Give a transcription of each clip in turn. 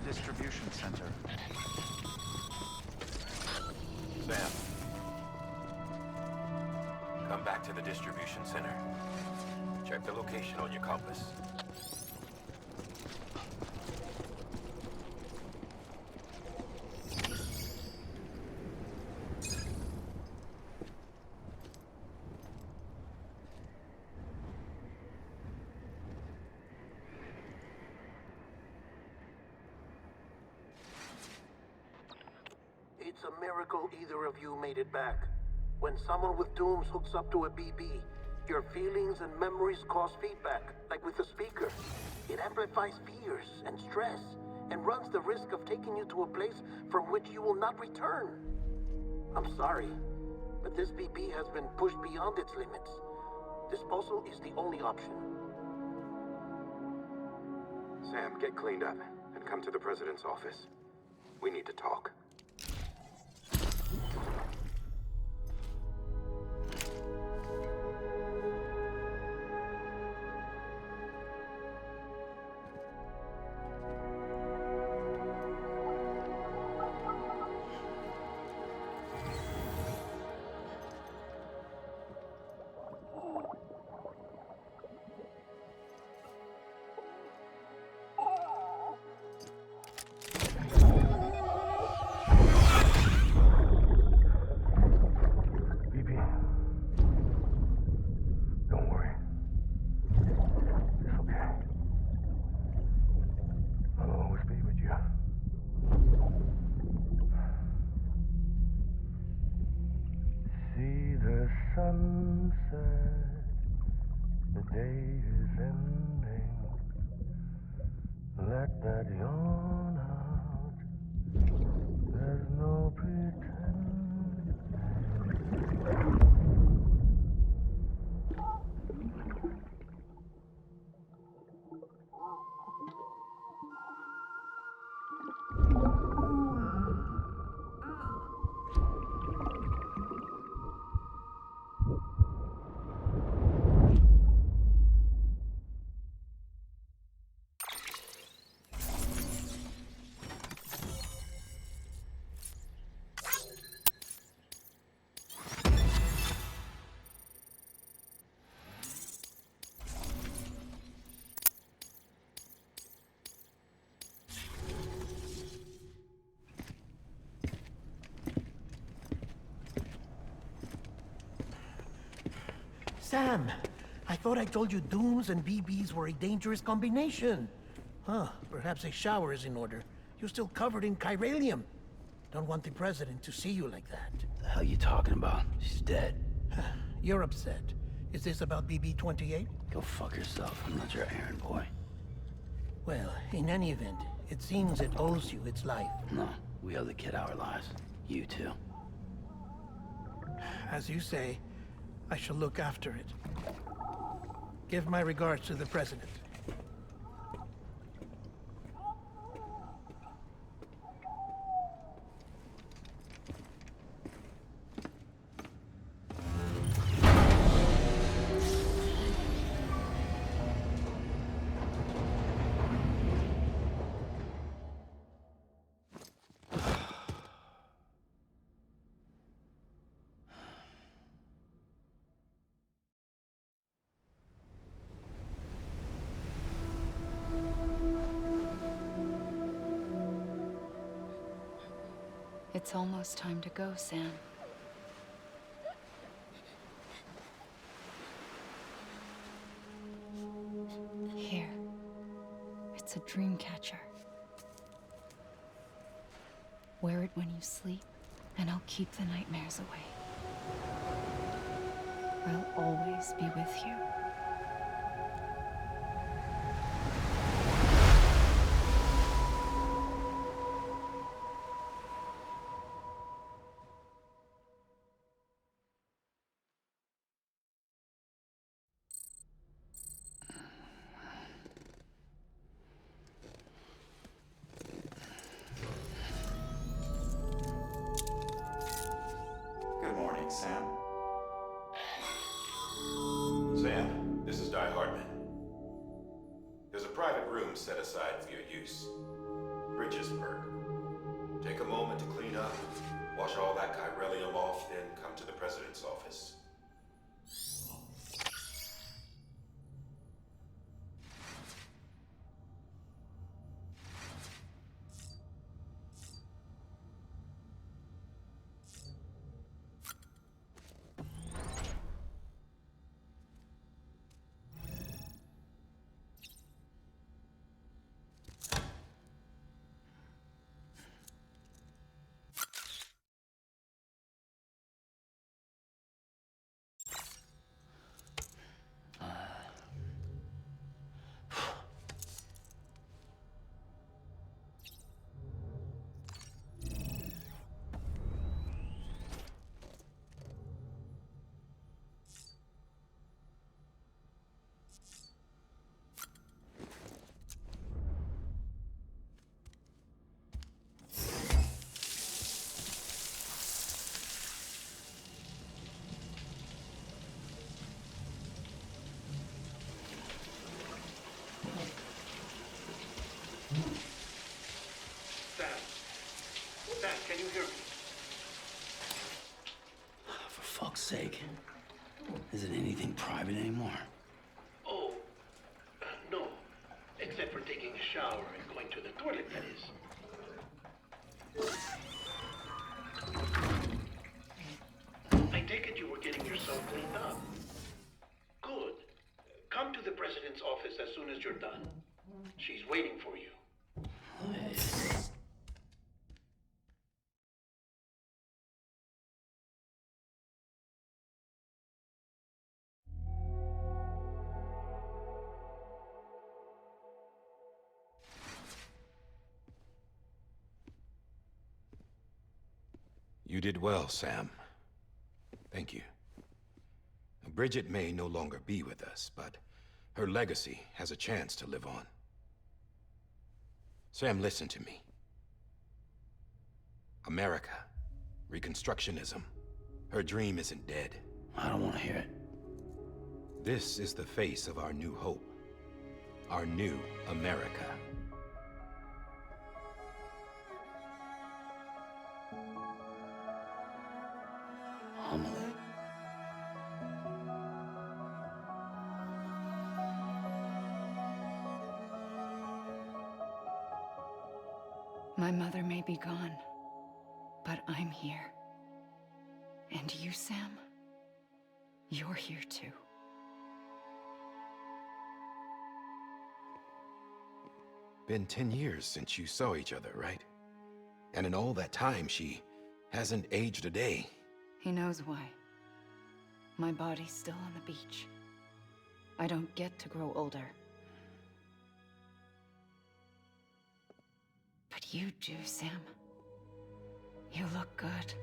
Distribution center. Sam. Come back to the distribution center. Check the location on your compass. It's a miracle either of you made it back. When someone with dooms hooks up to a BB, your feelings and memories cause feedback, like with a speaker. It amplifies fears and stress, and runs the risk of taking you to a place from which you will not return. I'm sorry, but this BB has been pushed beyond its limits. Disposal is the only option. Sam, get cleaned up and come to the President's office. We need to talk. Sunset, the day is ending. Let that yawn out. There's no pretending. Sam, I thought I told you Dooms and BBs were a dangerous combination. Huh, perhaps a shower is in order. You're still covered in chiralium. Don't want the president to see you like that. The hell you talking about? She's dead. You're upset. Is this about BB-28? Go fuck yourself. I'm not your errand boy. Well, in any event, it seems it owes you its life. No, we owe the kid our lives. You too. As you say, I shall look after it. Give my regards to the president. It's almost time to go, Sam. Here. It's a dream catcher. Wear it when you sleep, and I'll keep the nightmares away. I'll always be with you. Good morning, Sam. Sam, this is Di Hardman. There's a private room set aside for your use. Bridgesburg. Take a moment to clean up, wash all that chiralium off, then come to the president's office. Sam, can you hear me? For fuck's sake. Isn't anything private anymore? Oh, no. Except for taking a shower and going to the toilet, that is. I take it you were getting yourself cleaned up. Good. Come to the president's office as soon as you're done. She's waiting for you. You did well, Sam. Thank you. Bridget may no longer be with us, but her legacy has a chance to live on. Sam, listen to me. America, Reconstructionism, her dream isn't dead. I don't want to hear it. This is the face of our new hope. Our new America. Homily. My mother may be gone, but I'm here. And you, Sam, you're here too. Been 10 years since you saw each other, right? And in all that time, she hasn't aged a day. He knows why. My body's still on the beach. I don't get to grow older. But you do, Sam. You look good.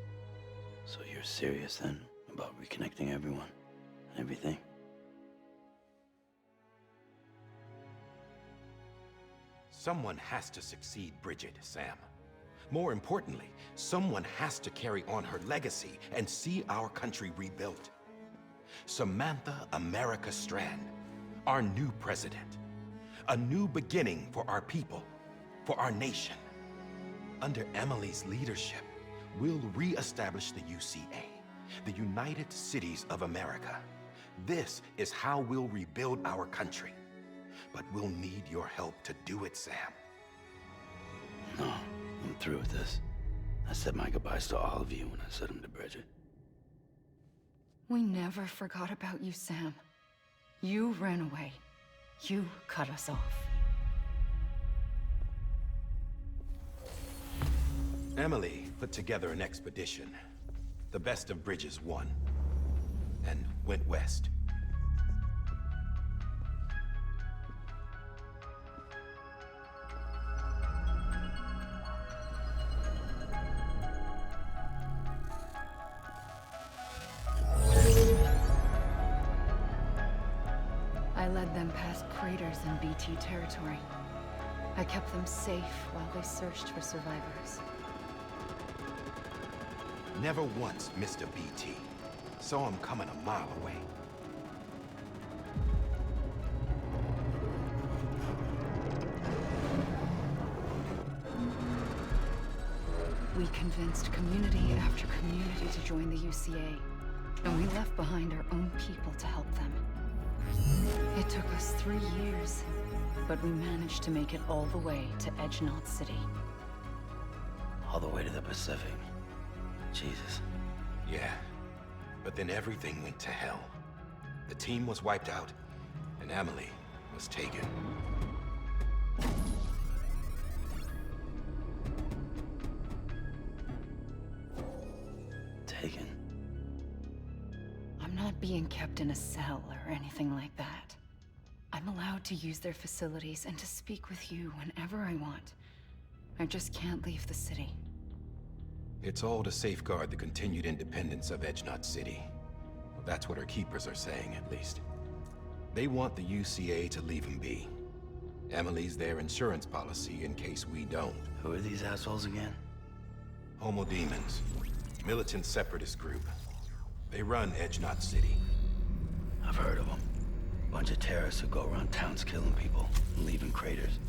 So you're serious then about reconnecting everyone and everything? Someone has to succeed Bridget, Sam. More importantly, someone has to carry on her legacy and see our country rebuilt. Samantha America Strand, our new president. A new beginning for our people, for our nation. Under Emily's leadership, we'll re-establish the UCA, the United Cities of America. This is how we'll rebuild our country. But we'll need your help to do it, Sam. No, I'm through with this. I said my goodbyes to all of you when I said them to Bridget. We never forgot about you, Sam. You ran away. You cut us off. Emily put together an expedition. The best of Bridges won, and went west. I led them past craters in BT territory. I kept them safe while they searched for survivors. Never once missed a BT. Saw him coming a mile away. We convinced community after community to join the UCA, and we left behind our own people to help them. It took us 3 years, but we managed to make it all the way to Edgenot City. All the way to the Pacific. Jesus. Yeah, but then everything went to hell. The team was wiped out, and Emily was taken. Taken? I'm not being kept in a cell or anything like that. I'm allowed to use their facilities and to speak with you whenever I want. I just can't leave the city. It's all to safeguard the continued independence of Edgenot City. That's what our keepers are saying, at least. They want the UCA to leave him be. Emily's their insurance policy in case we don't. Who are these assholes again? Homo Demons. Militant separatist group. They run Edgenot City. I've heard of them. Bunch of terrorists who go around towns killing people and leaving craters.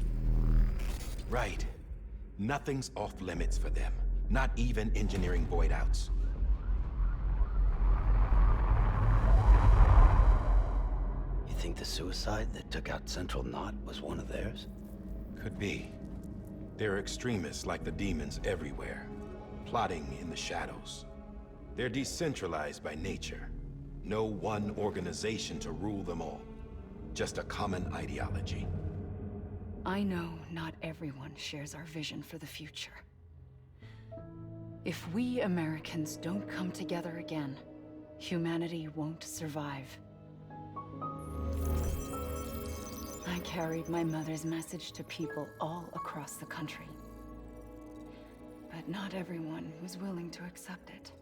Right. Nothing's off limits for them. Not even engineering void outs. You think the suicide that took out Central Knot was one of theirs? Could be. There are extremists like the demons everywhere, plotting in the shadows. They're decentralized by nature. No one organization to rule them all. Just a common ideology. I know not everyone shares our vision for the future. If we Americans don't come together again, humanity won't survive. I carried my mother's message to people all across the country. But not everyone was willing to accept it.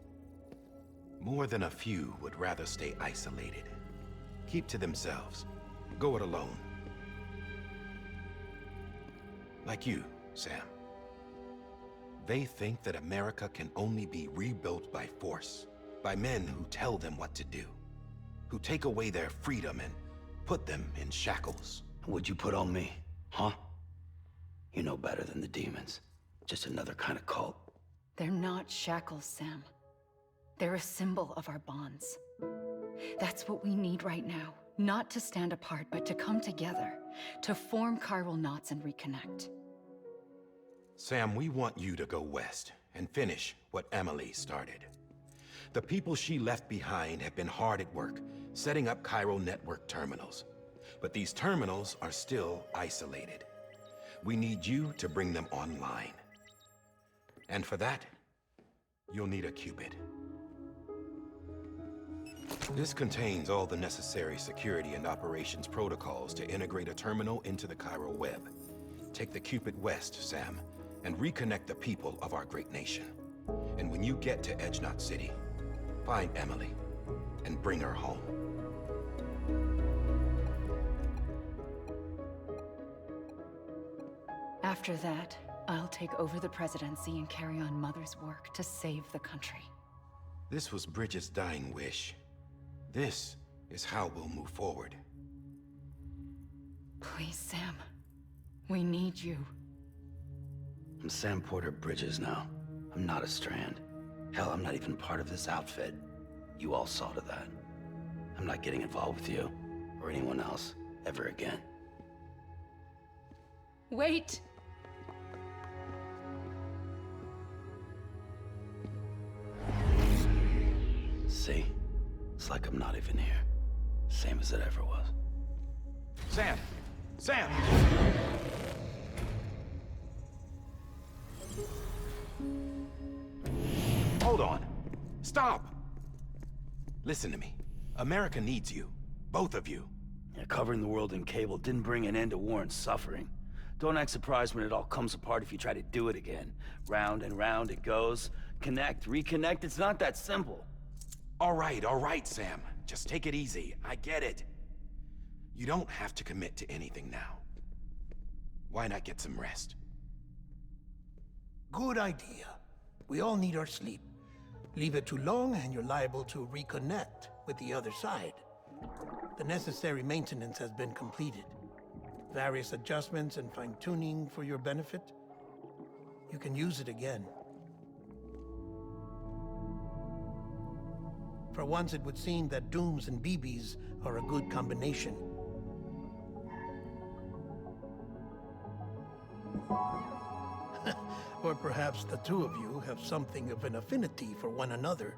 More than a few would rather stay isolated. Keep to themselves. Go it alone. Like you, Sam. They think that America can only be rebuilt by force, by men who tell them what to do, who take away their freedom and put them in shackles. What'd you put on me, huh? You know better than the demons. Just another kind of cult. They're not shackles, Sam. They're a symbol of our bonds. That's what we need right now. Not to stand apart, but to come together, to form chiral knots and reconnect. Sam, we want you to go west and finish what Emily started. The people she left behind have been hard at work, setting up chiral network terminals. But these terminals are still isolated. We need you to bring them online. And for that, you'll need a Cupid. This contains all the necessary security and operations protocols to integrate a terminal into the Chiral web. Take the Cupid west, Sam, and reconnect the people of our great nation. And when you get to Edge Knot City, find Emily and bring her home. After that, I'll take over the presidency and carry on Mother's work to save the country. This was Bridget's dying wish. This is how we'll move forward. Please, Sam. We need you. I'm Sam Porter Bridges now. I'm not a Strand. Hell, I'm not even part of this outfit. You all saw to that. I'm not getting involved with you, or anyone else, ever again. Wait! See? It's like I'm not even here. Same as it ever was. Sam! Sam! Hold on. Stop! Listen to me. America needs you. Both of you. Yeah, covering the world in cable didn't bring an end to war and suffering. Don't act surprised when it all comes apart if you try to do it again. Round and round it goes. Connect, reconnect, it's not that simple. All right, Sam. Just take it easy. I get it. You don't have to commit to anything now. Why not get some rest? Good idea. We all need our sleep. Leave it too long and you're liable to reconnect with the other side. The necessary maintenance has been completed. Various adjustments and fine-tuning for your benefit. You can use it again. For once, it would seem that Dooms and BBs are a good combination. Or perhaps the two of you have something of an affinity for one another.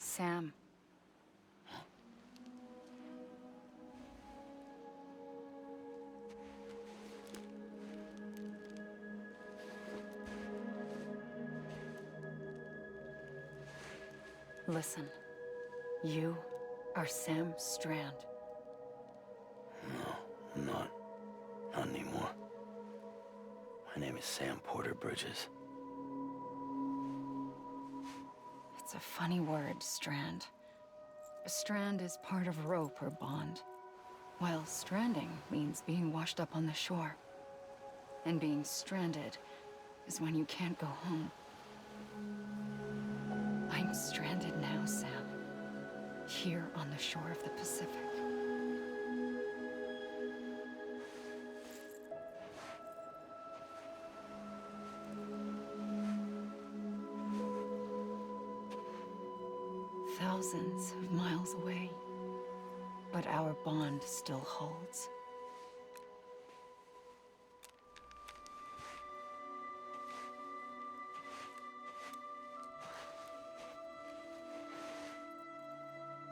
Sam. Listen. You are Sam Strand. No, I'm not. Not anymore. My name is Sam Porter Bridges. It's a funny word, Strand. A strand is part of rope or bond, while stranding means being washed up on the shore. And being stranded is when you can't go home. I'm stranded now, Sam. Here on the shore of the Pacific. Thousands of miles away, but our bond still holds.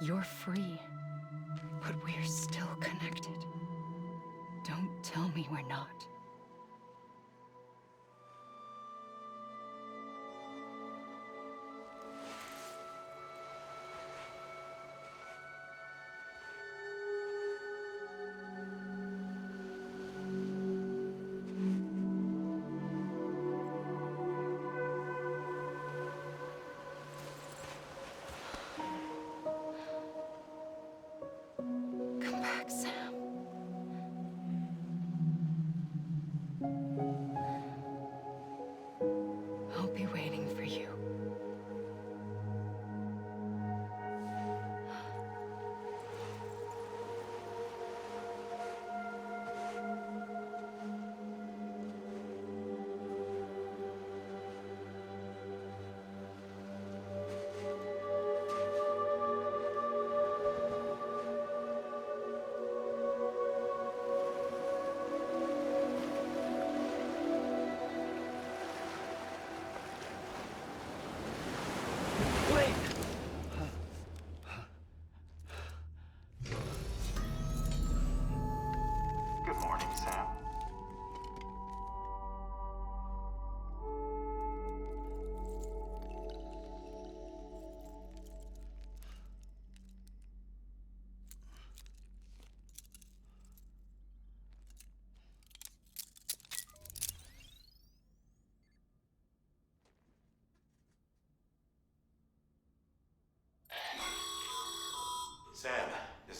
You're free, but we're still connected. Don't tell me we're not.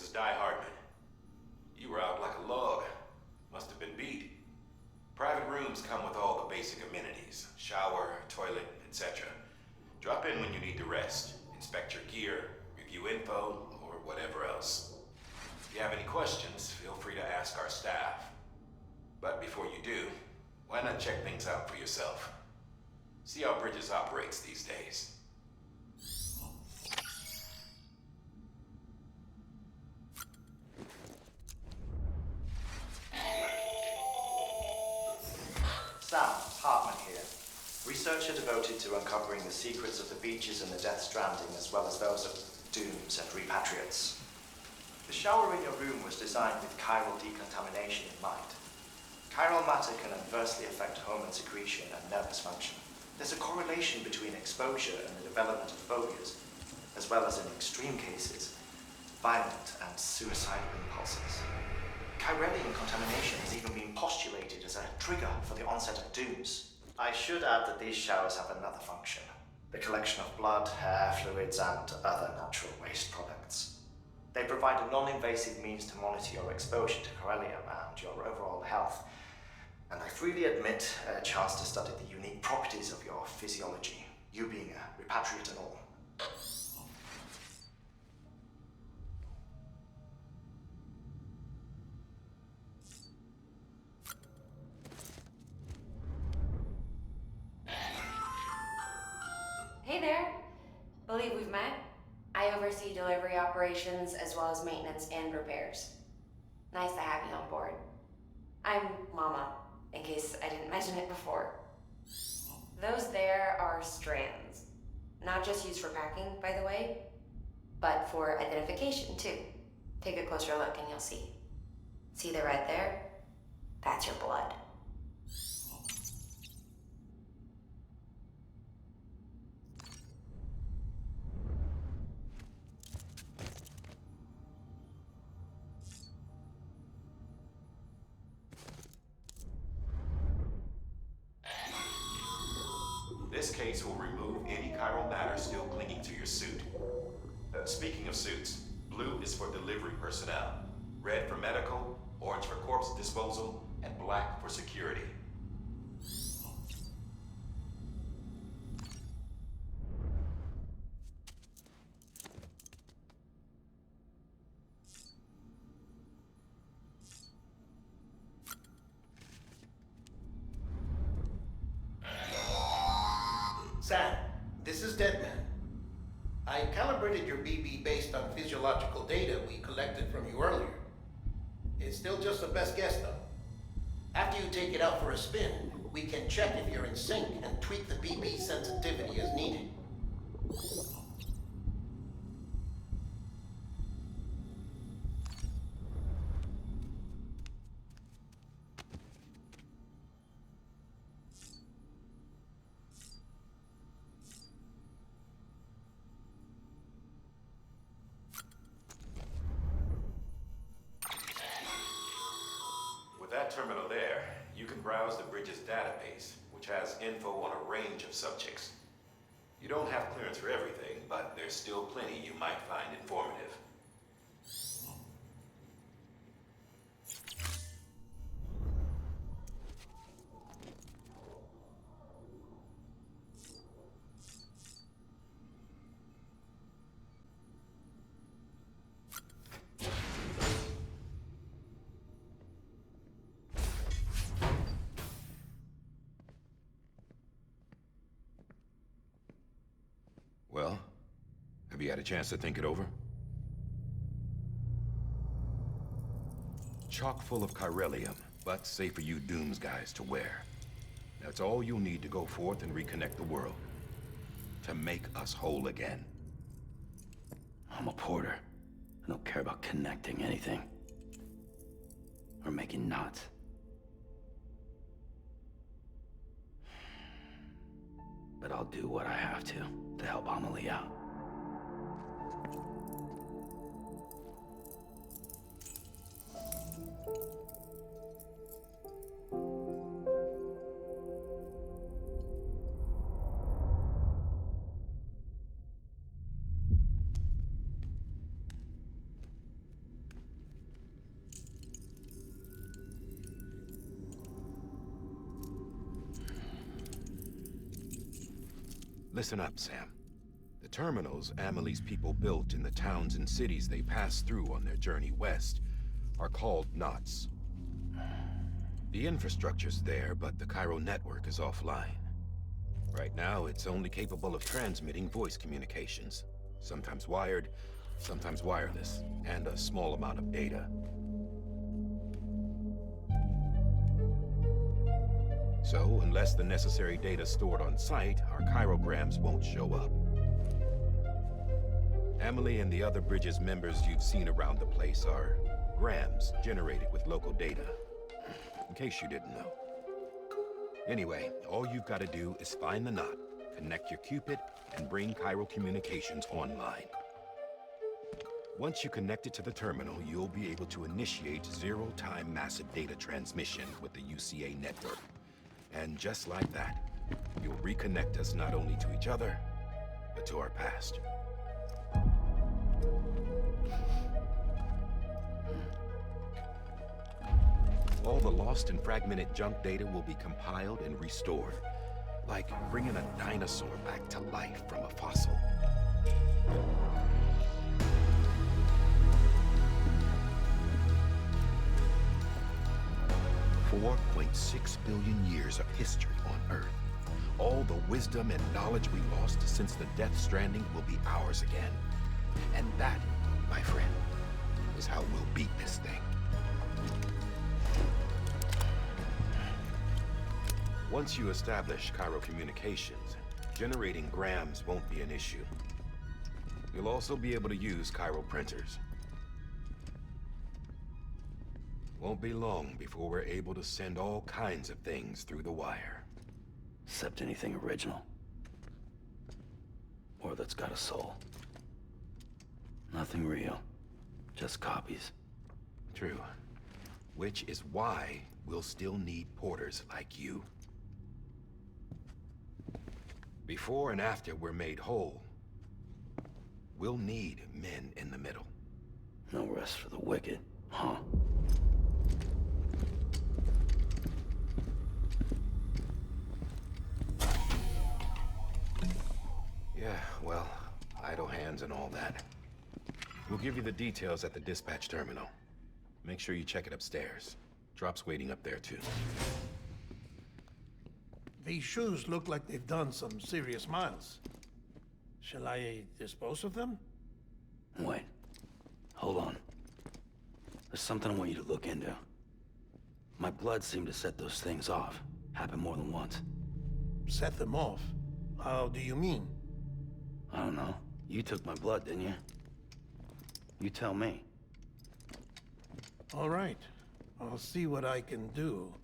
is Die Hardman. You were out like a log. Must have been beat. Private rooms come with all the basic amenities. Shower, toilet, etc. Drop in when you need to rest. Inspect your gear, review info, or whatever else. If you have any questions, feel free to ask our staff. But before you do, why not check things out for yourself? See how Bridges operates these days. Sam, Hartman here. Researcher devoted to uncovering the secrets of the beaches and the Death Stranding, as well as those of dooms and repatriates. The shower in your room was designed with chiral decontamination in mind. Chiral matter can adversely affect hormone secretion and nervous function. There's a correlation between exposure and the development of phobias, as well as in extreme cases, violent and suicidal impulses. Chiralian contamination has even been postulated as a trigger for the onset of dooms. I should add that these showers have another function: the collection of blood, hair, fluids, and other natural waste products. They provide a non-invasive means to monitor your exposure to chiralium and your overall health, and I freely admit a chance to study the unique properties of your physiology, you being a repatriate and all. Hey there. Believe we've met. I oversee delivery operations as well as maintenance and repairs. Nice to have you on board. I'm Mama, in case I didn't mention it before. Those there are strands. Not just used for packing, by the way, but for identification too. Take a closer look and you'll see. See the red there? That's your blood. This case will remove any chiral matter still clinging to your suit. Speaking of suits, blue is for delivery personnel, red for medical, orange for corpse disposal, and black for security. Sam, this is Deadman. I calibrated your BB based on physiological data we collected from you earlier. It's still just a best guess, though. After you take it out for a spin, we can check if you're in sync and tweak the BB sensitivity as needed. With that terminal there, you can browse the Bridges database, which has info on a range of subjects. You don't have clearance for everything, but there's still plenty you might find informative. Well, have you had a chance to think it over? Chock full of chiralium, but safe for you Dooms guys to wear. That's all you'll need to go forth and reconnect the world. To make us whole again. I'm a porter. I don't care about connecting anything. Or making knots. But I'll do what I have to help Amelie out. Listen up, Sam. The terminals Amelie's people built in the towns and cities they passed through on their journey west are called knots. The infrastructure's there, but the Cairo network is offline. Right now, it's only capable of transmitting voice communications. Sometimes wired, sometimes wireless, and a small amount of data. So, unless the necessary data stored on site, our chirograms won't show up. Amelie and the other Bridges members you've seen around the place are grams generated with local data. In case you didn't know. Anyway, all you've got to do is find the knot, connect your Cupid, and bring Cairo communications online. Once you connect it to the terminal, you'll be able to initiate zero-time massive data transmission with the UCA network. And just like that, you'll reconnect us not only to each other, but to our past. All the lost and fragmented junk data will be compiled and restored, like bringing a dinosaur back to life from a fossil. $4.6 billion years of history on Earth. All the wisdom and knowledge we lost since the Death Stranding will be ours again. And that, my friend, is how we'll beat this thing. Once you establish Cairo communications, generating grams won't be an issue. You'll also be able to use Cairo printers. Won't be long before we're able to send all kinds of things through the wire. Except anything original. Or that's got a soul. Nothing real. Just copies. True. Which is why we'll still need porters like you. Before and after we're made whole, we'll need men in the middle. No rest for the wicked, huh? Yeah, well, idle hands and all that. We'll give you the details at the dispatch terminal. Make sure you check it upstairs. Drop's waiting up there, too. These shoes look like they've done some serious miles. Shall I dispose of them? Wait. Hold on. There's something I want you to look into. My blood seemed to set those things off. Happened more than once. Set them off? How do you mean? I don't know. You took my blood, didn't you? You tell me. All right. I'll see what I can do.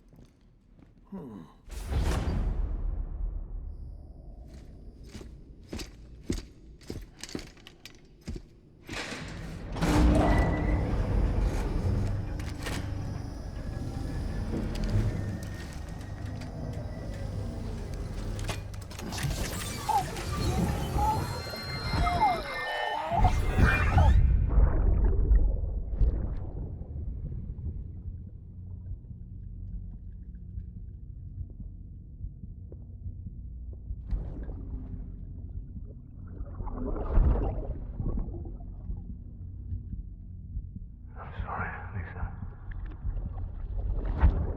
I'm sorry, Lisa.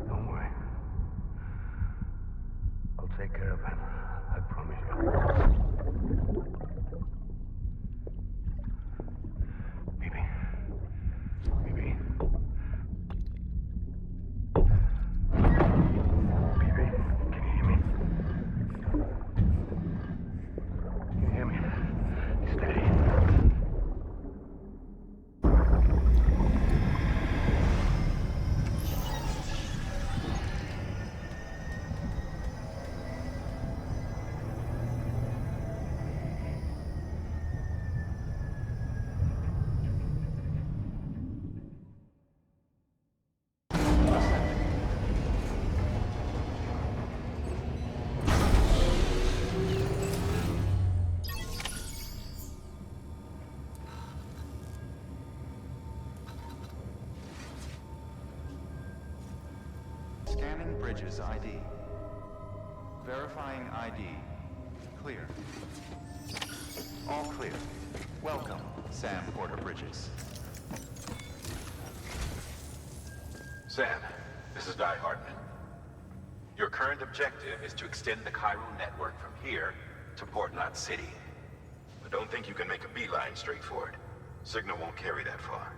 Don't worry. I'll take care of him. I promise you. Bibi. Bibi. Bibi, can you hear me? Can you hear me? Steady. Scanning Bridges ID. Verifying ID. Clear. All clear. Welcome, Sam Porter Bridges. Sam, this is Di Hartman. Your current objective is to extend the chiral network from here to Port Knot City. But don't think you can make a beeline straight for it. Signal won't carry that far.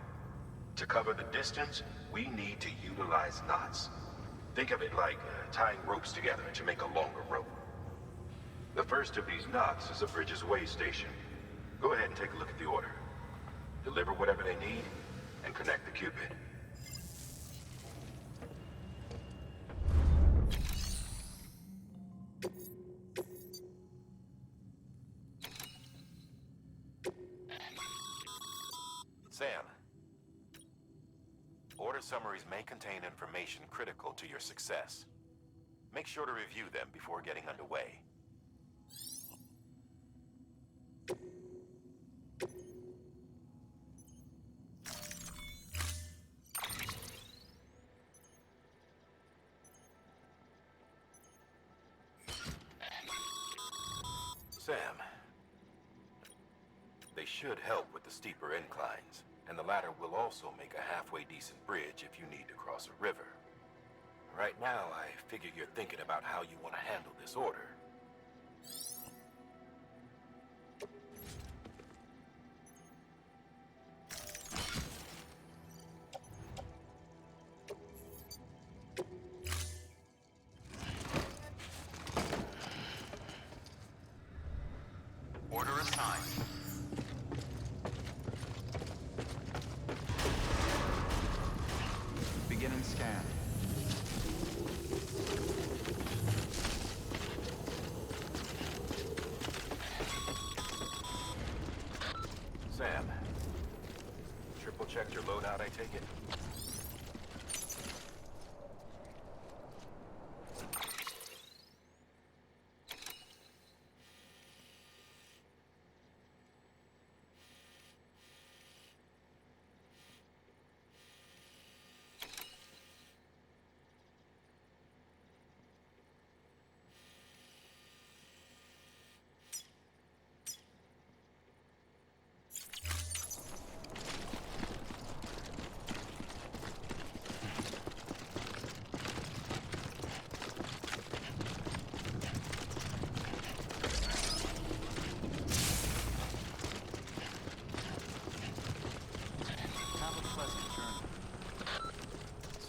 To cover the distance, we need to utilize knots. Think of it like tying ropes together to make a longer rope. The first of these knots is a Bridges way station. Go ahead and take a look at the order. Deliver whatever they need, and connect the Cupid. Sam. Order summaries may contain information critical to your success. Make sure to review them before getting underway. Sam. They should help with the steeper inclines, and the latter will also make a halfway decent bridge if you need to cross a river. Right now, I figure you're thinking about how you want to handle this order. Order assigned. Beginning scan. Sam, triple checked your loadout, I take it?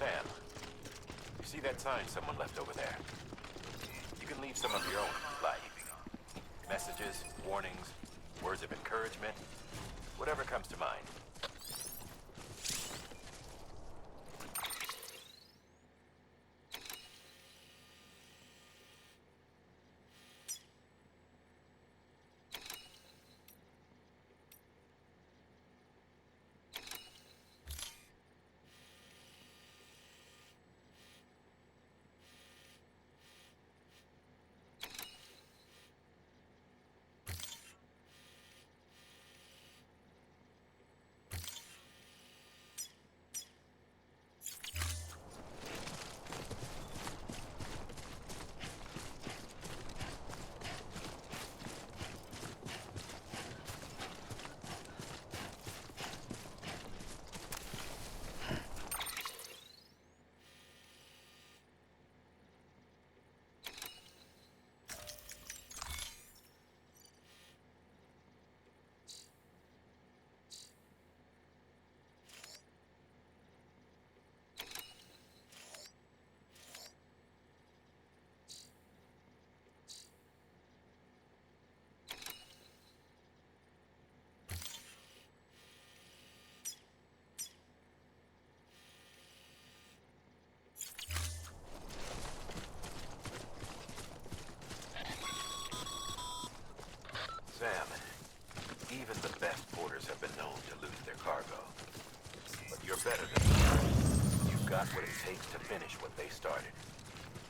Sam, you see that sign someone left over there? You can leave some of your own if you'd like. Messages, warnings, words of encouragement, whatever comes to mind. Sam, even the best porters have been known to lose their cargo. But you're better than them. You've got what it takes to finish what they started.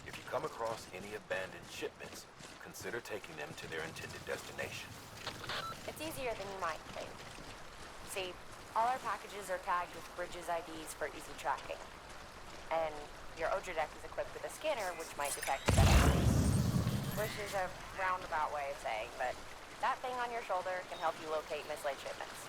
If you come across any abandoned shipments, consider taking them to their intended destination. It's easier than you might think. See, all our packages are tagged with Bridges IDs for easy tracking. And your Oja deck is equipped with a scanner which might detect that which is is a roundabout way of saying, but that thing on your shoulder can help you locate mislaid shipments.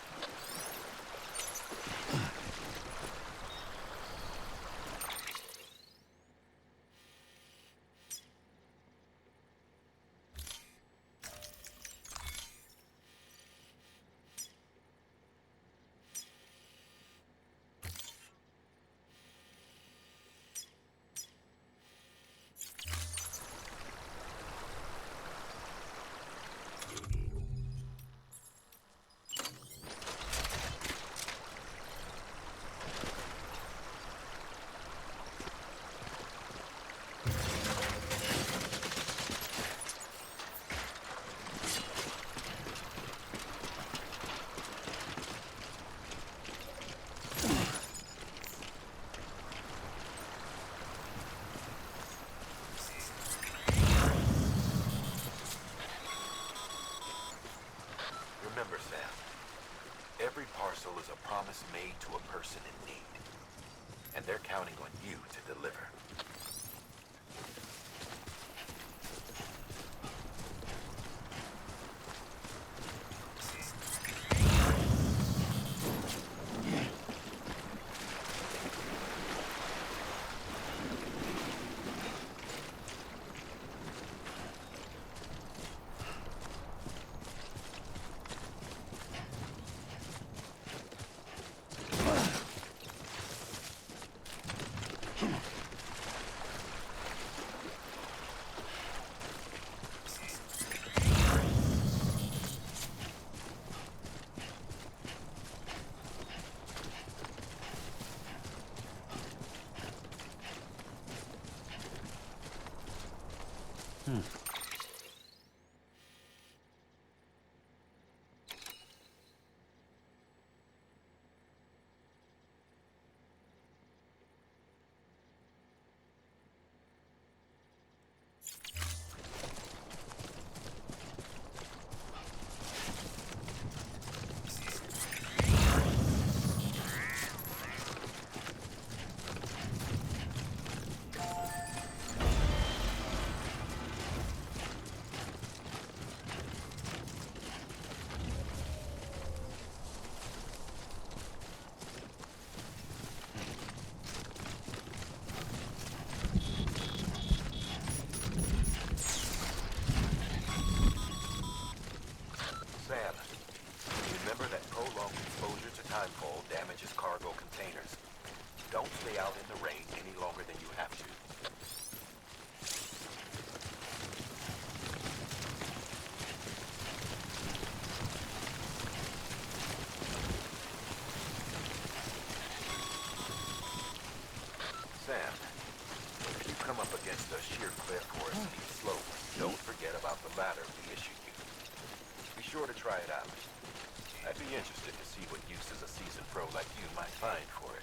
Remember, Sam, every parcel is a promise made to a person in need. And they're counting on you to deliver. Sam, remember that prolonged exposure to timefall damages cargo containers. Don't stay out in the rain any longer than you have to. Sam, if you come up against a sheer cliff or a steep slope, don't forget about the ladder we issued you. Be sure to try it out. I'd be interested to see what uses a seasoned pro like you might find for it.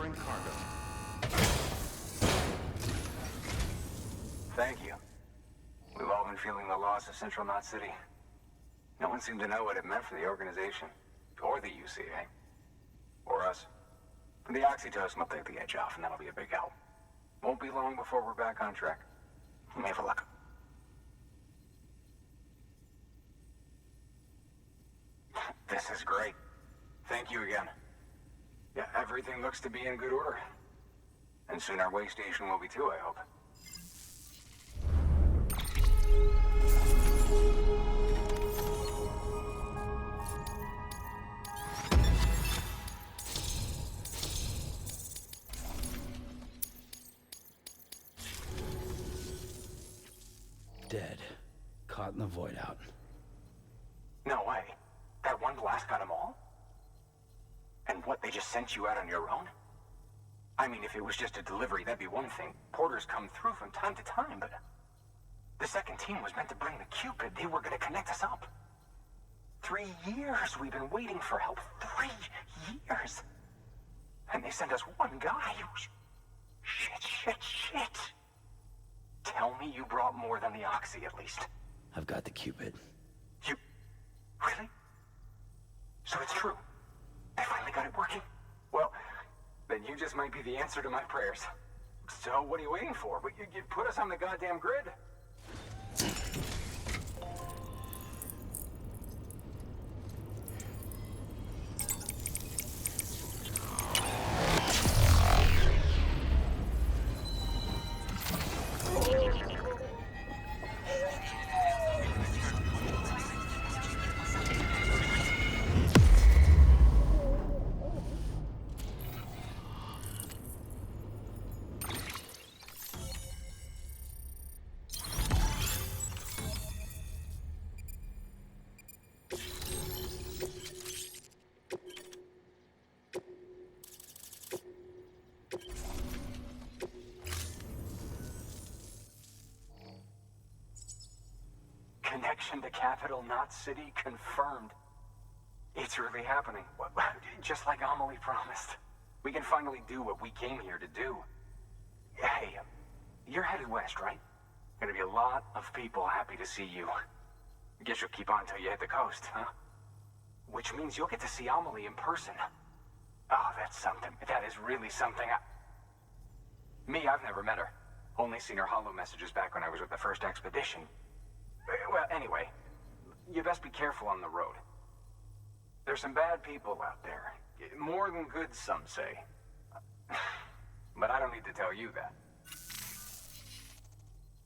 Transporting cargo. Thank you. We've all been feeling the loss of Central Knot City. No one seemed to know what it meant for the organization, or the UCA, or us. The oxytocin will take the edge off, and that'll be a big help. Won't be long before we're back on track. We may have a luck. This is great. Thank you again. Yeah, everything looks to be in good order. And soon our way station will be too, I hope. Dead. Caught in the void out. No way. That one blast got them all? And what, they just sent you out on your own? I mean, if it was just a delivery, that'd be one thing. Porters come through from time to time, but... The second team was meant to bring the Cupid. They were gonna connect us up. 3 years we've been waiting for help. 3 years! And they sent us one guy. Shit. Tell me you brought more than the Oxy, at least. I've got the Cupid. You... Really? So it's true. They finally got it working. Well, then you just might be the answer to my prayers. So what are you waiting for? But you put us on the goddamn grid. Connection to Capital Knot City confirmed. It's really happening. Just like Amelie promised. We can finally do what we came here to do. Hey, you're headed west, right? Gonna be a lot of people happy to see you. Guess you'll keep on till you hit the coast, huh? Which means you'll get to see Amelie in person. Oh, that's something. That is really something. Me, I've never met her. Only seen her holo messages back when I was with the first expedition. Well, anyway, you best be careful on the road. There's some bad people out there. More than good, some say. But I don't need to tell you that.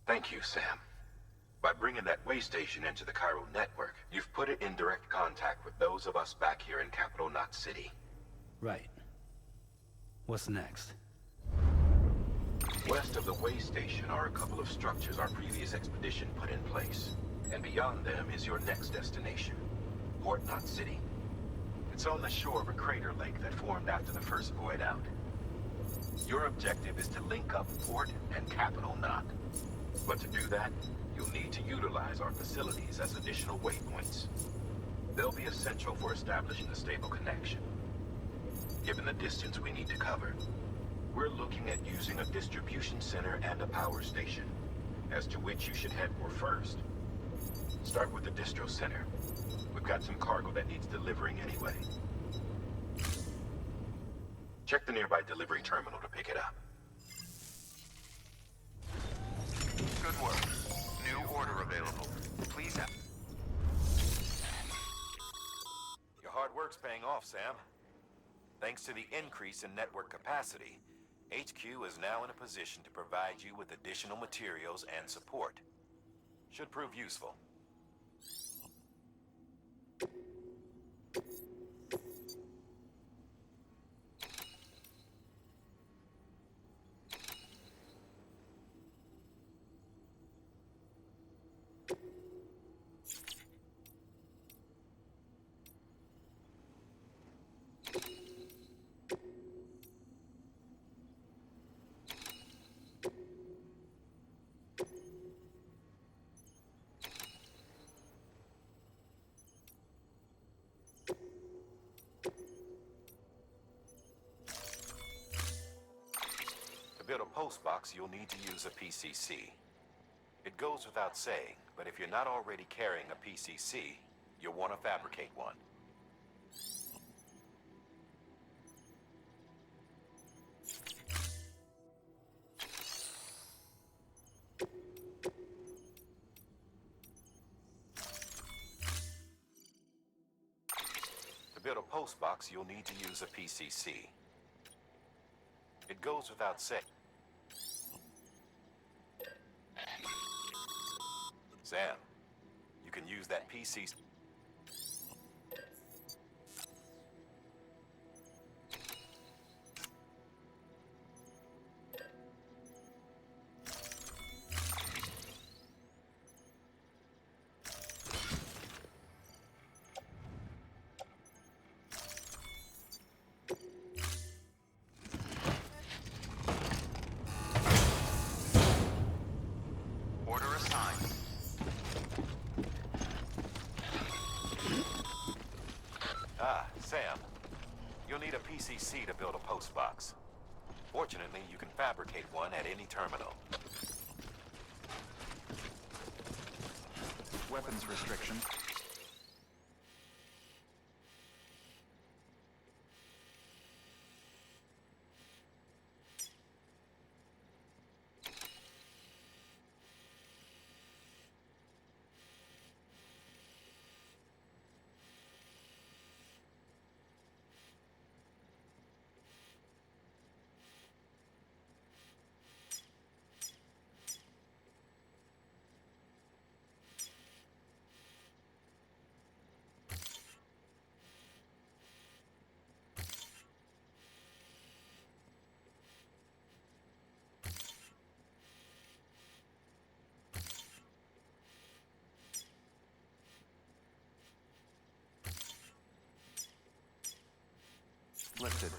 Thank you, Sam. By bringing that way station into the Chiral network, you've put it in direct contact with those of us back here in Capital Knot City. Right. What's next? West of the way station are a couple of structures our previous expedition put in place. And beyond them is your next destination, Port Knot City. It's on the shore of a crater lake that formed after the first void out. Your objective is to link up Port and Capital Knot. But to do that, you'll need to utilize our facilities as additional waypoints. They'll be essential for establishing a stable connection. Given the distance we need to cover, we're looking at using a distribution center and a power station, as to which you should head for first. Start with the distro center. We've got some cargo that needs delivering anyway. Check the nearby delivery terminal to pick it up. Good work. New order available. Please have... Your hard work's paying off, Sam. Thanks to the increase in network capacity, HQ is now in a position to provide you with additional materials and support. Should prove useful. post box, you'll need to use a PCC. It goes without saying, but if you're not already carrying a PCC, you'll want to fabricate one. To build a post box, you'll need to use a PCC. It goes without saying. Sam, you can use that PCC. Order assigned. Sam, you'll need a PCC to build a post box. Fortunately, you can fabricate one at any terminal. Weapons restriction. Lifted.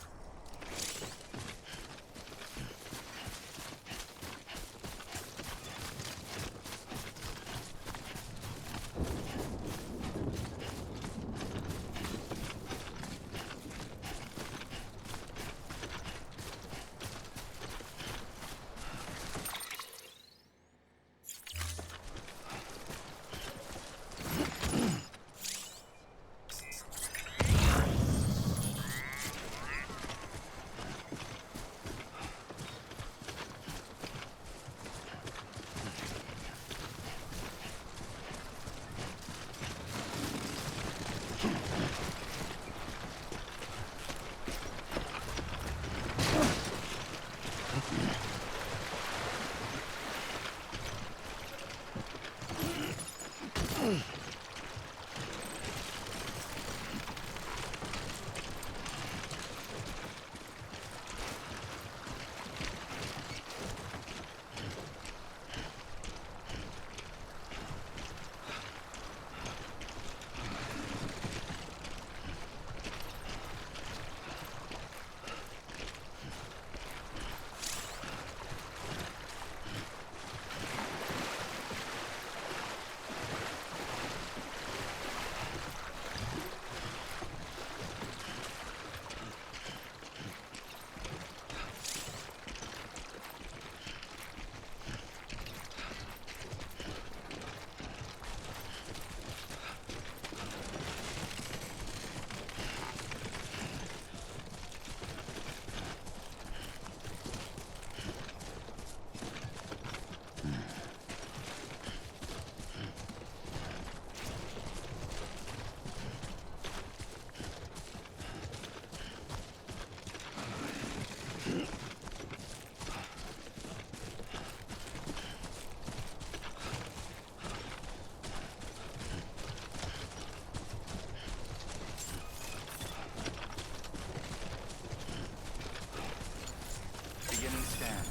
Scan.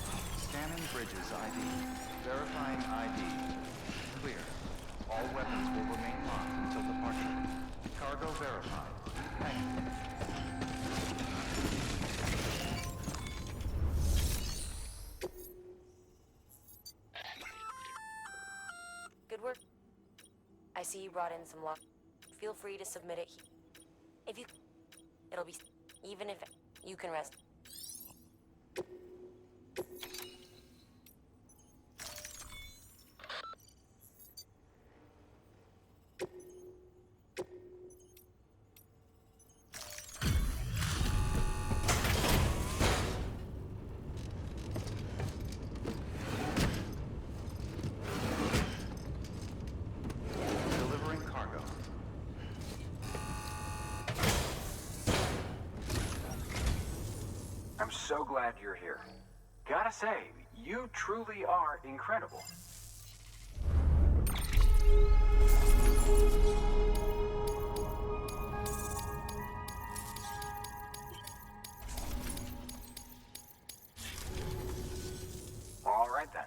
Scanning bridges ID. Verifying ID. Clear. All weapons will remain locked until departure. Cargo verified. Thank you. Good work. I see you brought in some luck. Feel free to submit it here. If you... It'll be... Even if you can rest. I'm so glad you're here. Gotta say, you truly are incredible. All right then.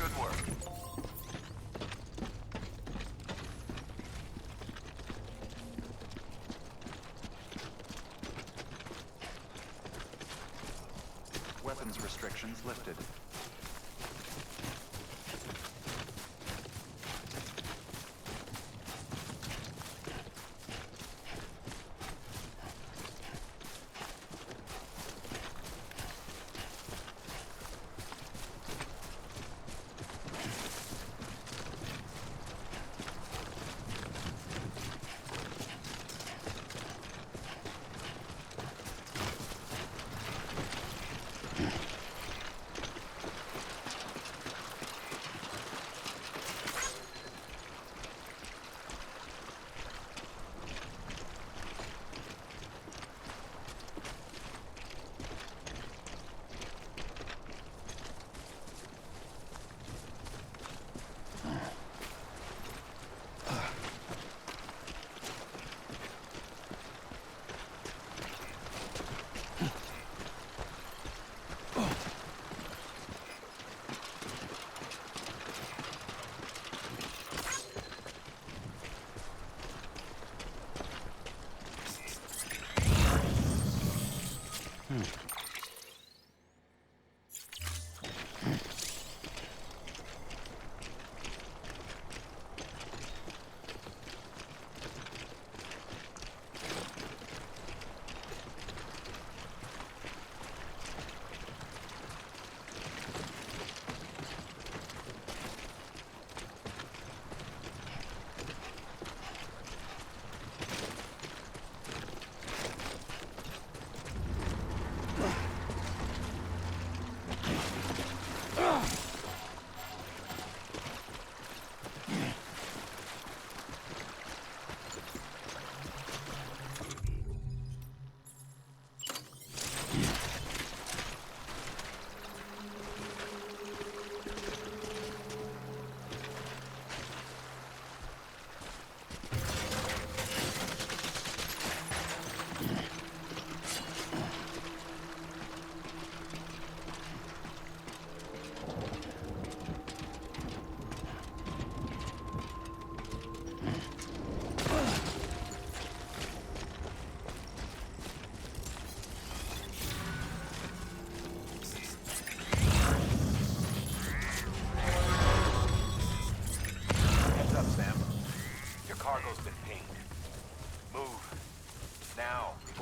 Good work. Weapons restrictions lifted.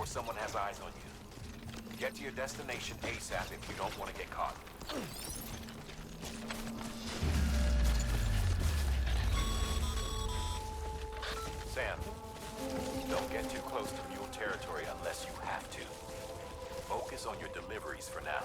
Someone has eyes on you. Get to your destination ASAP if you don't want to get caught. Sam, don't get too close to mule territory unless you have to. Focus on your deliveries for now.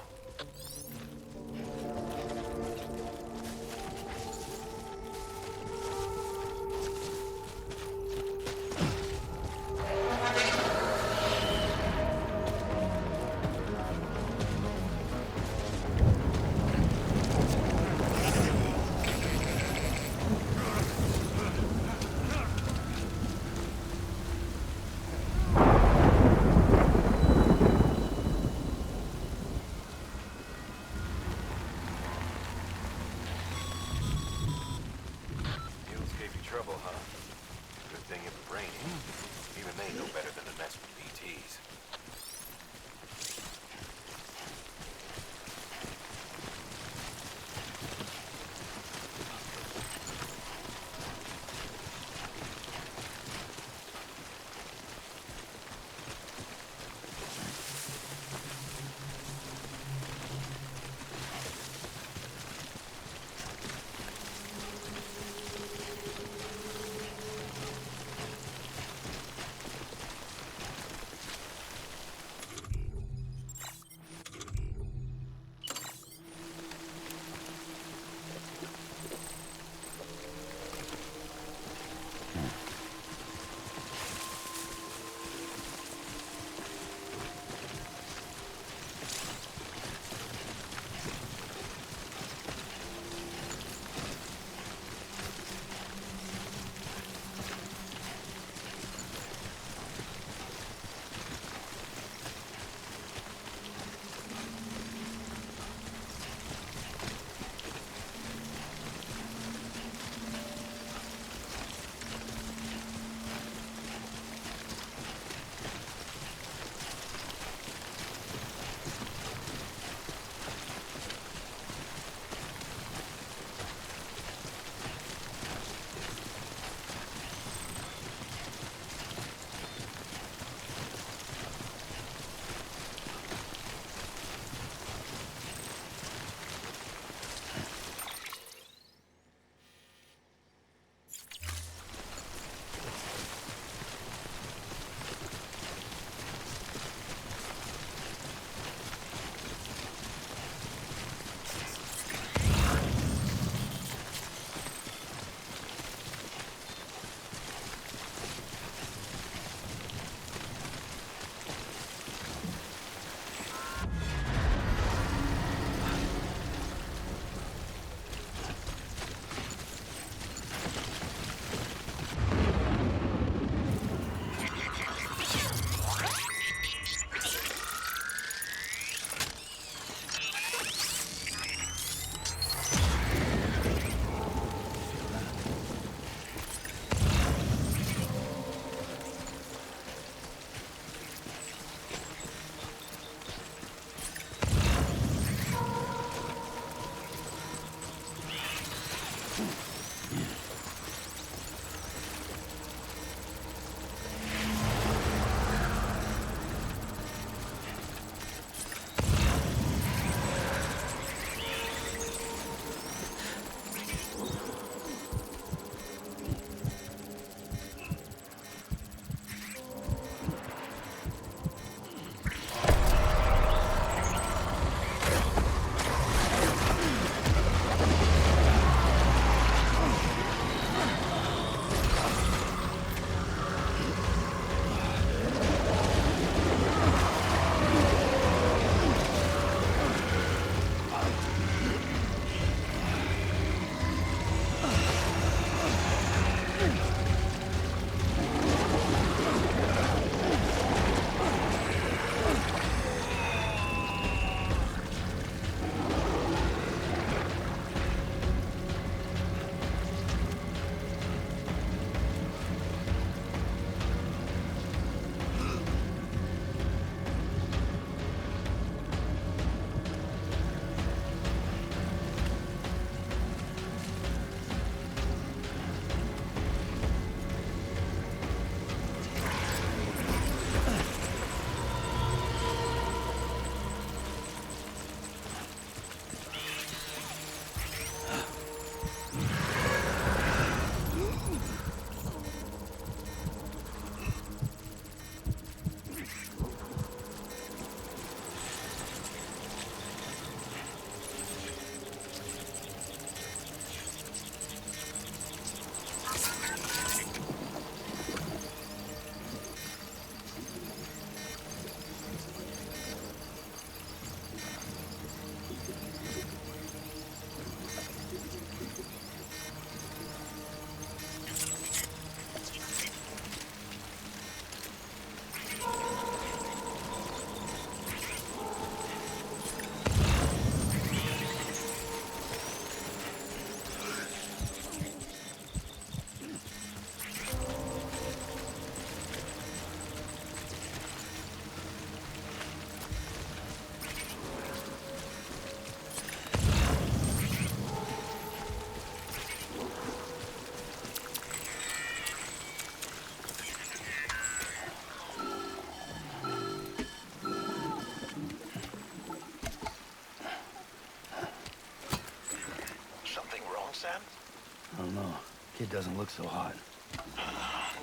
Kid doesn't look so hot.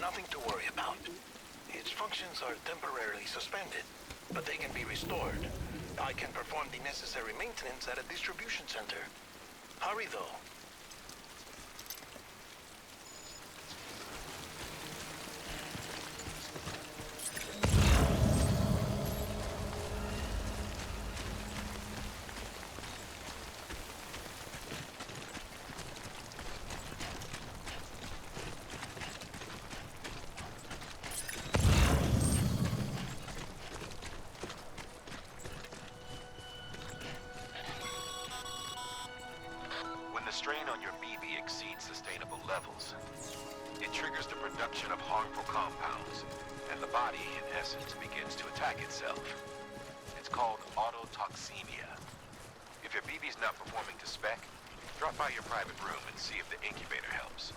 Nothing to worry about. Its functions are temporarily suspended, but they can be restored. I can perform the necessary maintenance at a distribution center. Hurry, though. The strain on your BB exceeds sustainable levels. It triggers the production of harmful compounds, and the body, in essence, begins to attack itself. It's called autotoxemia. If your BB's not performing to spec, drop by your private room and see if the incubator helps.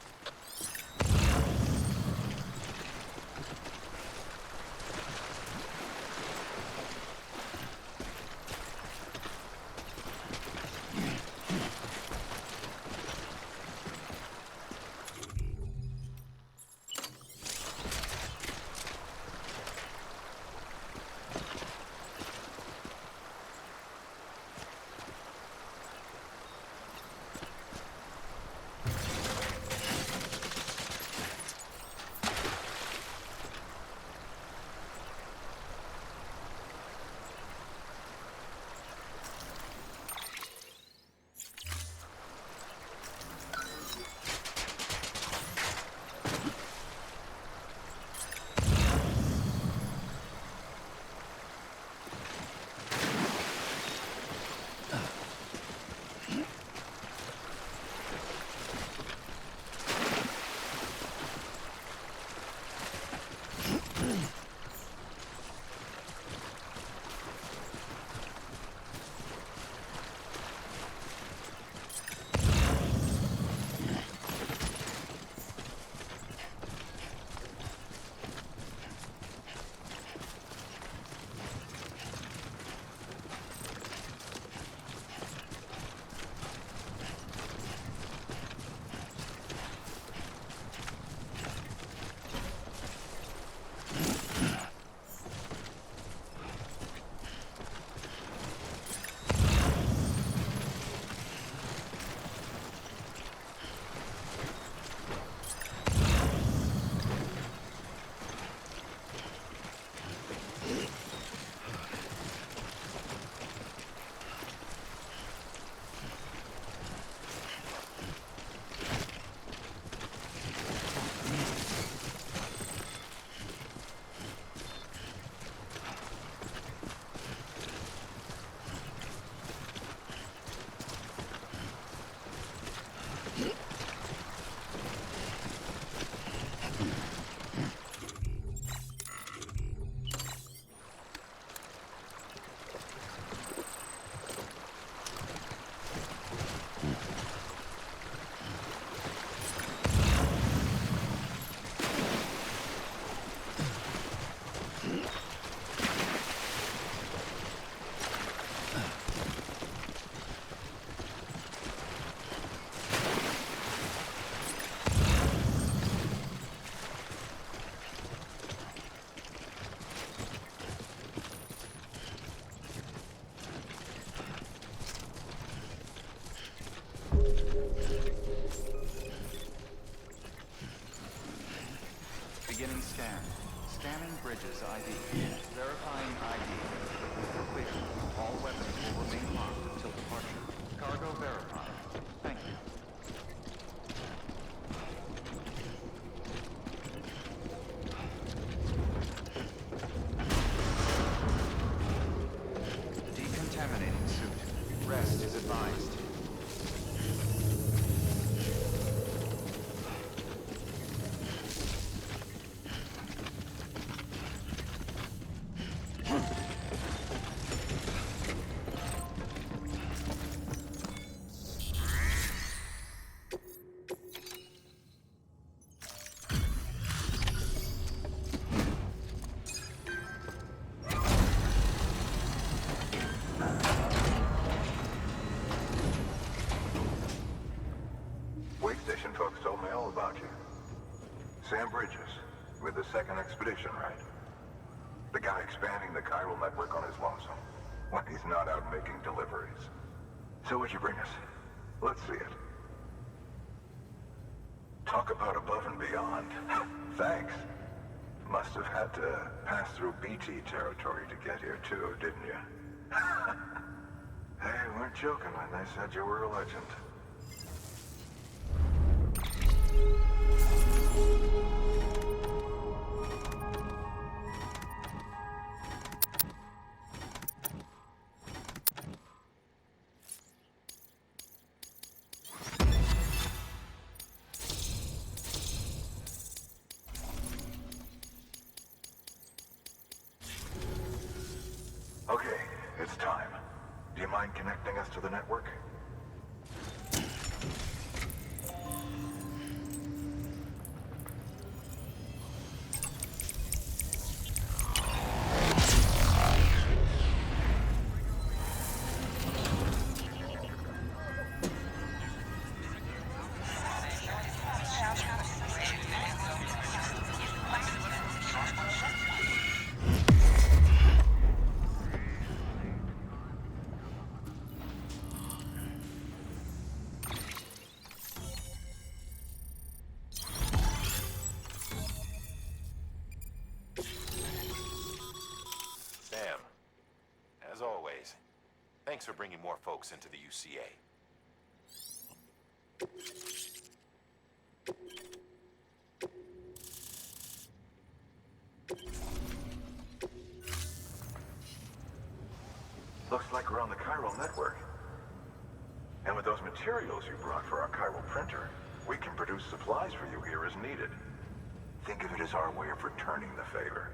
Beginning scan. Scanning bridges ID. Verifying ID. Clear. All weapons will remain locked until departure. Cargo verified. Thank you. Decontaminating suit. Rest is advised. second expedition, right? The guy expanding the chiral network on his lonesome. When he's not out making deliveries. So what'd you bring us? Let's see it. Talk about above and beyond. Thanks. Must have had to pass through BT territory to get here too, didn't you? They weren't joking when they said you were a legend. Okay, it's time. Do you mind connecting us to the network? Sam, as always, thanks for bringing more folks into the UCA. Looks like we're on the chiral network. And with those materials you brought for our chiral printer, we can produce supplies for you here as needed. Think of it as our way of returning the favor.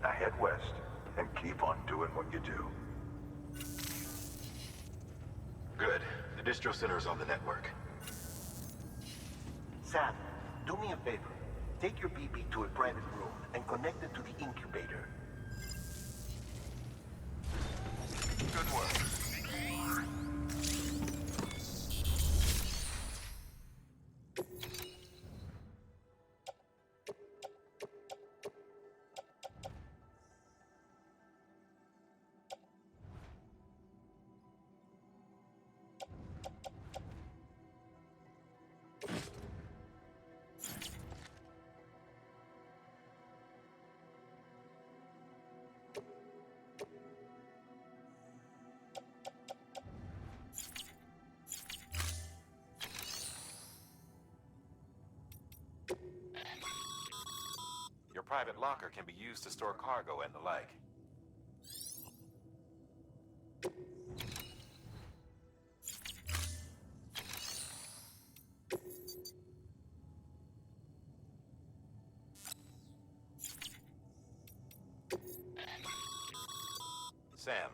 Now head west and keep on doing what you do. Good. The distro center is on the network. Sam, do me a favor. Take your BB to a private room and connect it to the incubator. Good work. Your private locker can be used to store cargo and the like. Sam,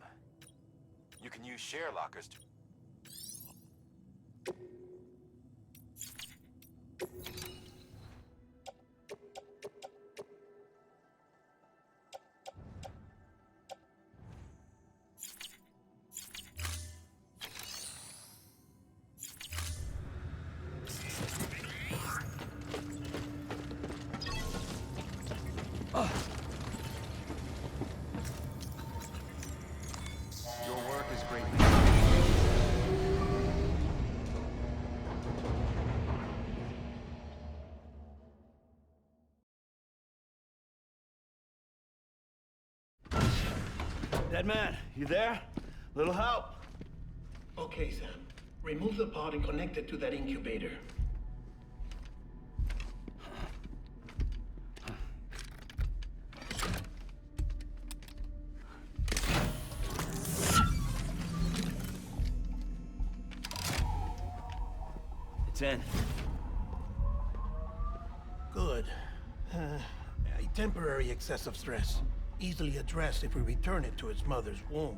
you can use share lockers to... Your work is greatly Dead man, you there? Little help? Okay, Sam. Remove the pod and connect it to that incubator. It's in. Good. A temporary excessive stress. Easily addressed if we return it to its mother's womb.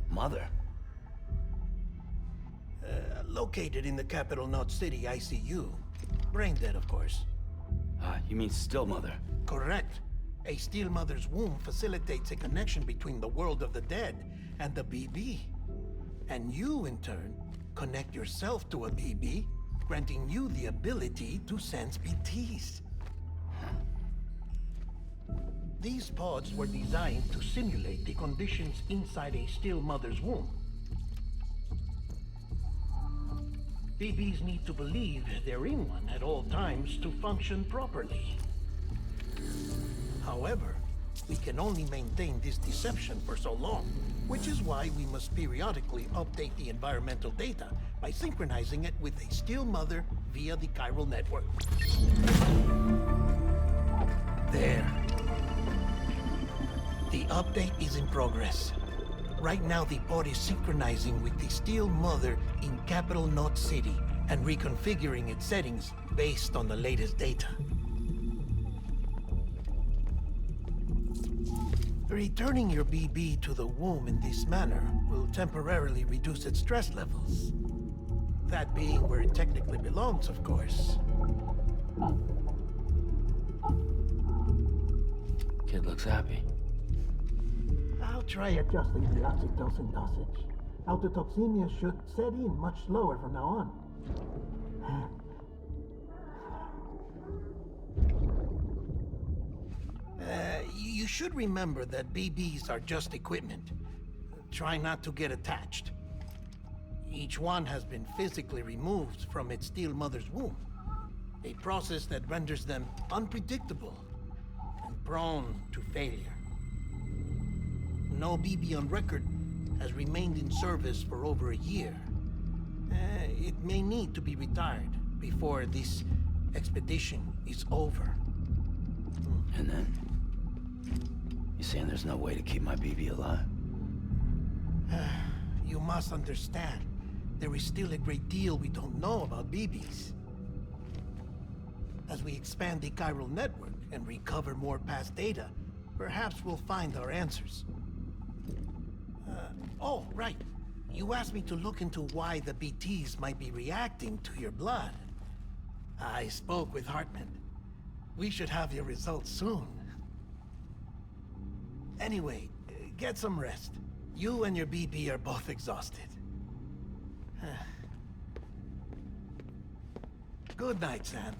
Mother? Located in the capital Knot City ICU. Brain dead, of course. You mean still mother? Correct. A still mother's womb facilitates a connection between the world of the dead and the BB. And you, in turn, connect yourself to a BB, granting you the ability to sense BTs. These pods were designed to simulate the conditions inside a still mother's womb. BBs need to believe they're in one at all times to function properly. However, we can only maintain this deception for so long, which is why we must periodically update the environmental data by synchronizing it with a still mother via the chiral network. There. The update is in progress. Right now, the pod is synchronizing with the still mother in Capital Knot City and reconfiguring its settings based on the latest data. Returning your BB to the womb in this manner will temporarily reduce its stress levels. That being where it technically belongs, of course. Kid looks happy. I'll try adjusting the oxytocin dosage. Autotoxemia should set in much slower from now on. You should remember that BBs are just equipment. Try not to get attached. Each one has been physically removed from its still mother's womb. A process that renders them unpredictable and prone to failure. No BB on record has remained in service for over a year. It may need to be retired before this expedition is over. And then? You saying there's no way to keep my BB alive? You must understand, there is still a great deal we don't know about BBs. As we expand the chiral network and recover more past data, perhaps we'll find our answers. Oh, right. You asked me to look into why the BTs might be reacting to your blood. I spoke with Hartman. We should have your results soon. Anyway, get some rest. You and your BB are both exhausted. Good night, Sam.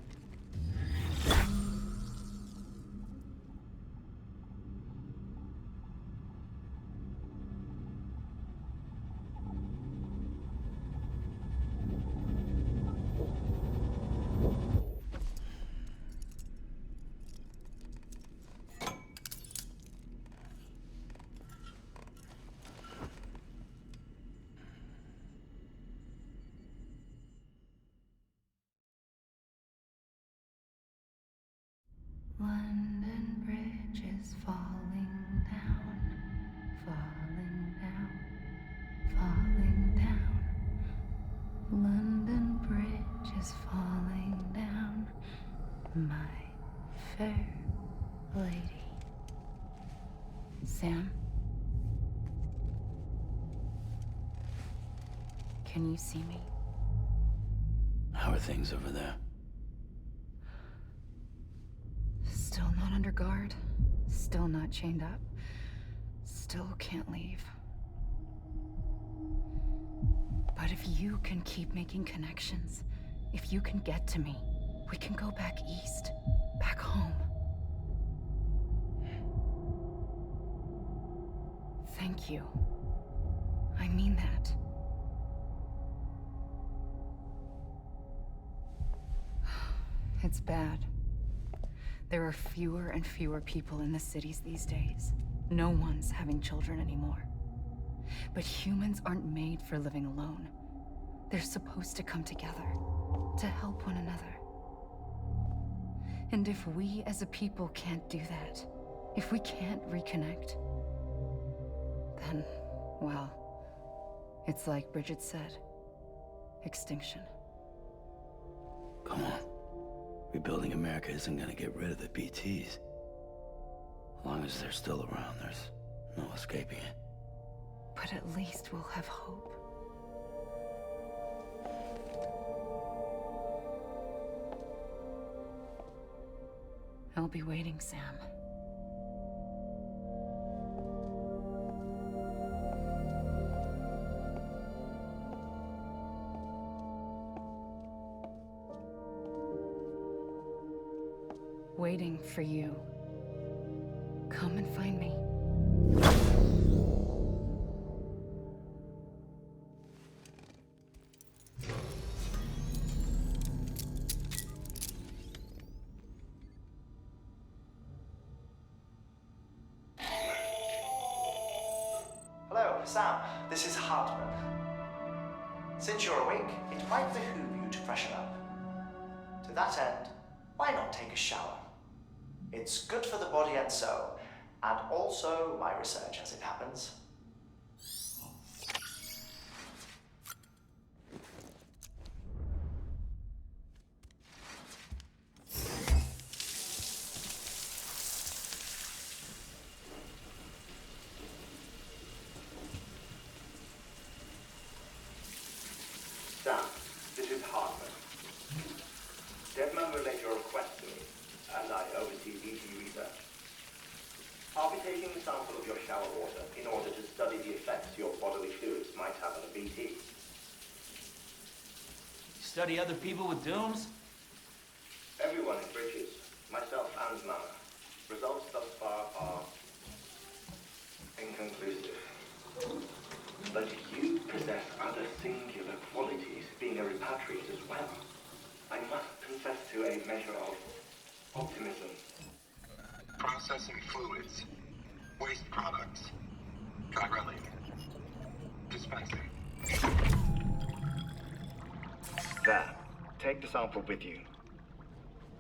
London Bridge is falling down, falling down, falling down. London Bridge is falling down, my fair lady. Sam? Can you see me? How are things over there? Still not under guard, still not chained up, still can't leave. But if you can keep making connections, if you can get to me, we can go back east, back home. Thank you. I mean that. It's bad. There are fewer and fewer people in the cities these days. No one's having children anymore. But humans aren't made for living alone. They're supposed to come together, to help one another. And if we as a people can't do that, if we can't reconnect, then, well, it's like Bridget said, extinction. Come on. Rebuilding America isn't gonna get rid of the BTs. As long as they're still around, there's no escaping it. But at least we'll have hope. I'll be waiting, Sam. Waiting for you. Come and find me. Hello, Sam. This is Hartman. Since you're awake, it might behoove you to freshen up. To that end, why not take a shower? It's good for the body and soul, and also my research as it happens. Sam, this is Hartman. Deadman relayed your request to me, and I oversee BT research. I'll be taking a sample of your shower water in order to study the effects your bodily fluids might have on a BT. Study other people with dooms? Everyone in Bridges, myself and Mama. Results thus far are inconclusive. But you possess other singular qualities, being a repatriate as well. I must confess to a measure of optimism. Processing fluids. Waste products. Drilling. Dispensing. There. Take the sample with you.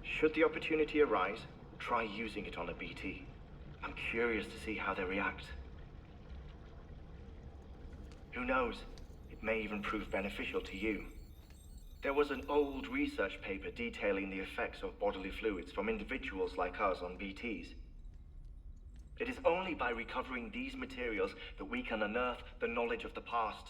Should the opportunity arise, try using it on a BT. I'm curious to see how they react. Who knows? It may even prove beneficial to you. There was an old research paper detailing the effects of bodily fluids from individuals like us on BTs. It is only by recovering these materials that we can unearth the knowledge of the past.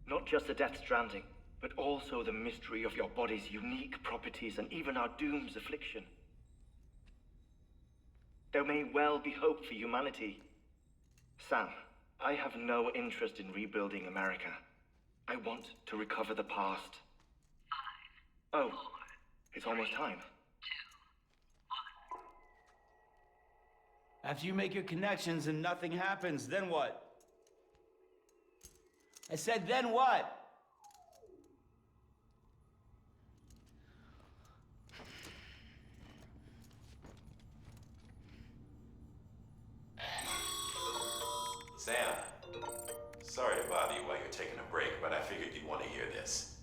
Not just the Death Stranding, but also the mystery of your body's unique properties and even our doom's affliction. There may well be hope for humanity. Sam, I have no interest in rebuilding America. I want to recover the past. 5, 4, it's almost time. 2, 1. After you make your connections and nothing happens, then what? I said, then what? Sam, sorry to bother you while you're taking a break, but I figured you'd want to hear this.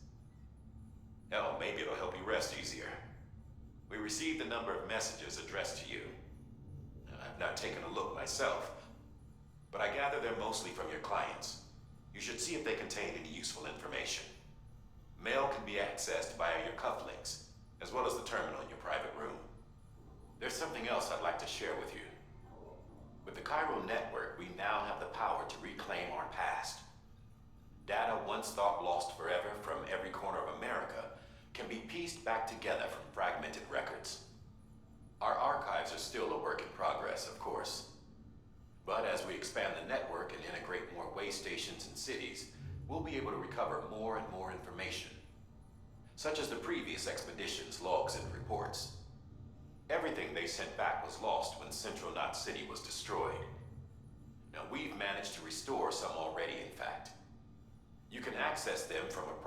Hell, maybe it'll help you rest easier. We received a number of messages addressed to you. I've not taken a look myself, but I gather they're mostly from your clients. You should see if they contain any useful information. Mail can be accessed via your cufflinks, as well as the terminal in your private room. There's something else I'd like to share with you. With the Chiral network, we now have the power to reclaim our past. Data once thought lost forever from every corner of America can be pieced back together from fragmented records. Our archives are still a work in progress, of course. But as we expand the network and integrate more way stations and cities, we'll be able to recover more and more information, such as the previous expedition's logs and reports. Everything they sent back was lost when Central Knot City was destroyed. Now, we've managed to restore some already, in fact. You can access them from a